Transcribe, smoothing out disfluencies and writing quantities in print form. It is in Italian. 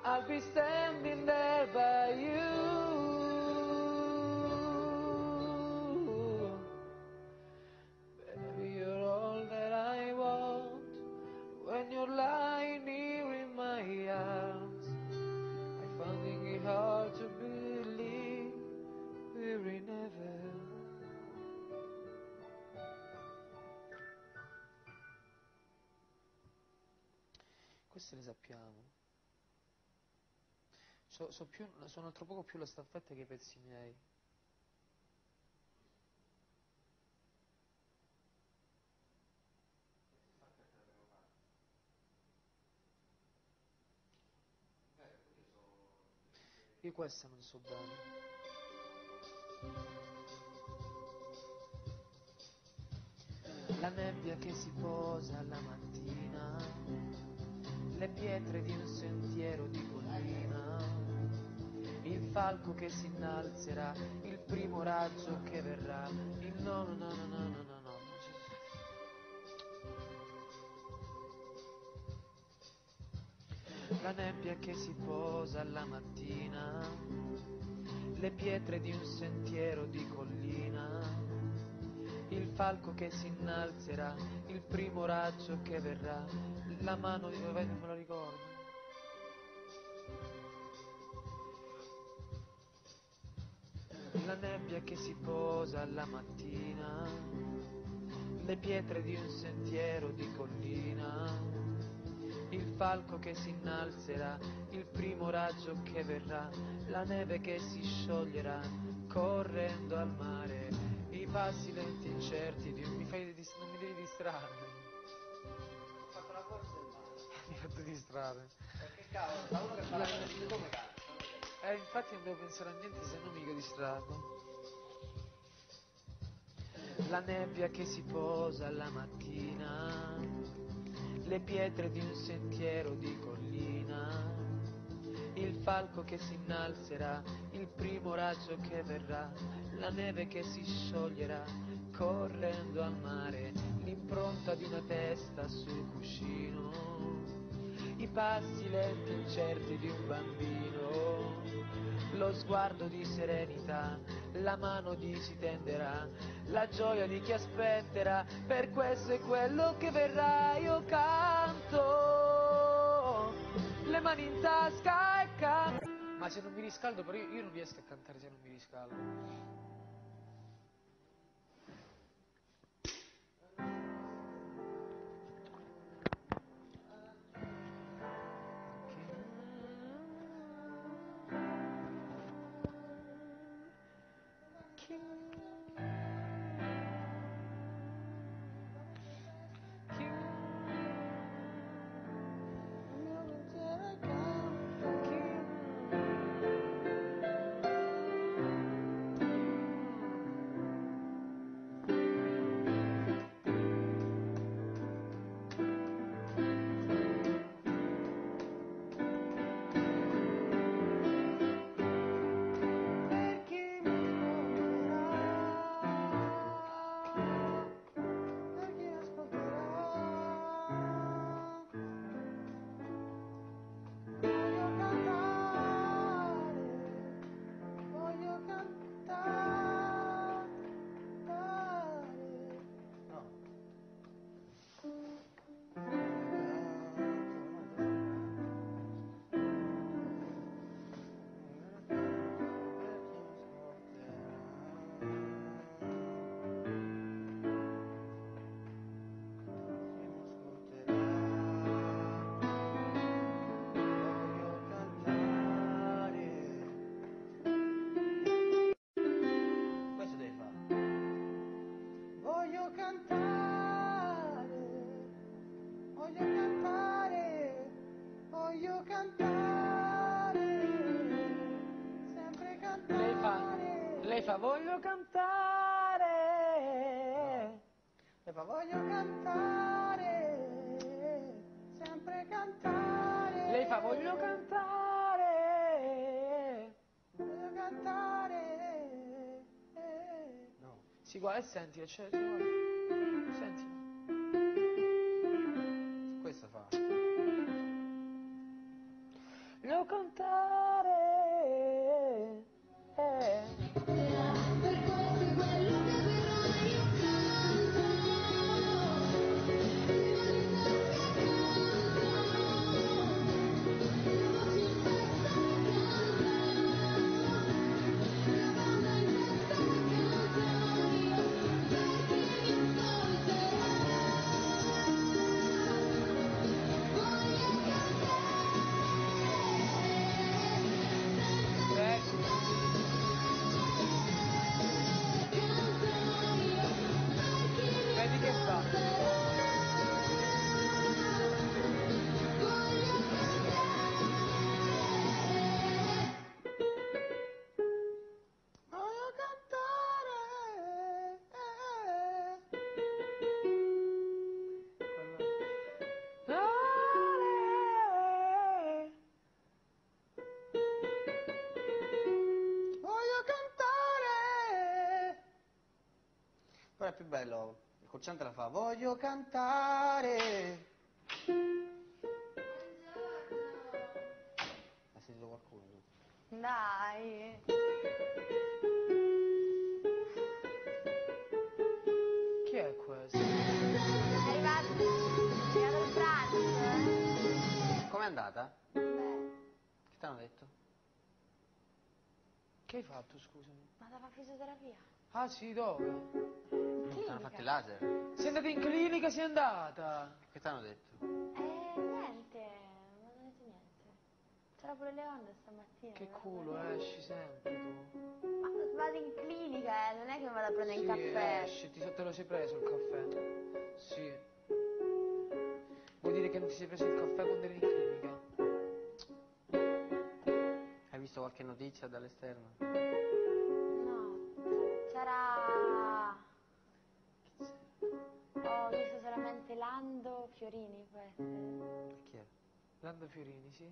I'll be standing there by you. Baby, you're all that I want. When you're lying here in my arms, I find it hard to believe we're in heaven. Queste le sappiamo. Sono altro poco più la staffetta che i pezzi miei. Io questa non so bene. La nebbia che si posa alla mattina, le pietre di un sentiero di collina, il falco che si innalzerà, il primo raggio che verrà, il no. La nebbia che si posa alla mattina, le pietre di un sentiero di collina, il falco che si innalzerà, il primo raggio che verrà, la mano di dove me lo ricordo. La nebbia che si posa alla mattina, le pietre di un sentiero di collina, il falco che si innalzerà, il primo raggio che verrà, la neve che si scioglierà, correndo al mare, i passi lenti e incerti di un... non mi devi distrarre. Ho fatto la corsa del mare. Mi hai fatto distrarre. Perché cavolo, da uno che fa la corsa come cazzo? Infatti non devo pensare a niente se non mica distrarlo. La nebbia che si posa alla mattina, le pietre di un sentiero di collina, il falco che si innalzerà, il primo raggio che verrà, la neve che si scioglierà, correndo al mare, l'impronta di una testa sul cuscino, i passi lenti e incerti di un bambino, lo sguardo di serenità, la mano di si tenderà, la gioia di chi aspetterà, per questo è quello che verrà. Io canto, le mani in tasca e canto. Ma se non mi riscaldo, però io non riesco a cantare se non mi riscaldo. Lei fa voglio cantare. Lei fa voglio cantare, sempre cantare. Lei fa voglio cantare. Voglio cantare. No. Si guarda e senti, cioè, senti. Questa fa. Voglio cantare. Per questo è quello che verrà io canto. Vedi che fa? Voglio cantare. Voglio cantare. Però è più bello, il cocciante la fa, voglio cantare. Ha sentito qualcuno tu? Dai. Chi è questo? È arrivato il pranzo, Com'è andata? Beh, Che ti hanno detto? Che hai fatto, scusami? ma dava fisioterapia. Ah sì, dove? Ti hanno fatto il laser? Sei andata in clinica, sei andata? Che ti hanno detto? Niente, non ho detto niente. C'era pure Leonda stamattina. Che guarda. culo esci sempre tu. Ma vado in clinica, non è che mi vado a prendere Sì, il caffè. esci, te lo sei preso il caffè? Sì. Vuol dire che non ti sei preso il caffè quando eri in clinica? Hai visto qualche notizia dall'esterno? No, c'era... Ho visto solamente Lando Fiorini, può essere. Chi è? Lando Fiorini, sì.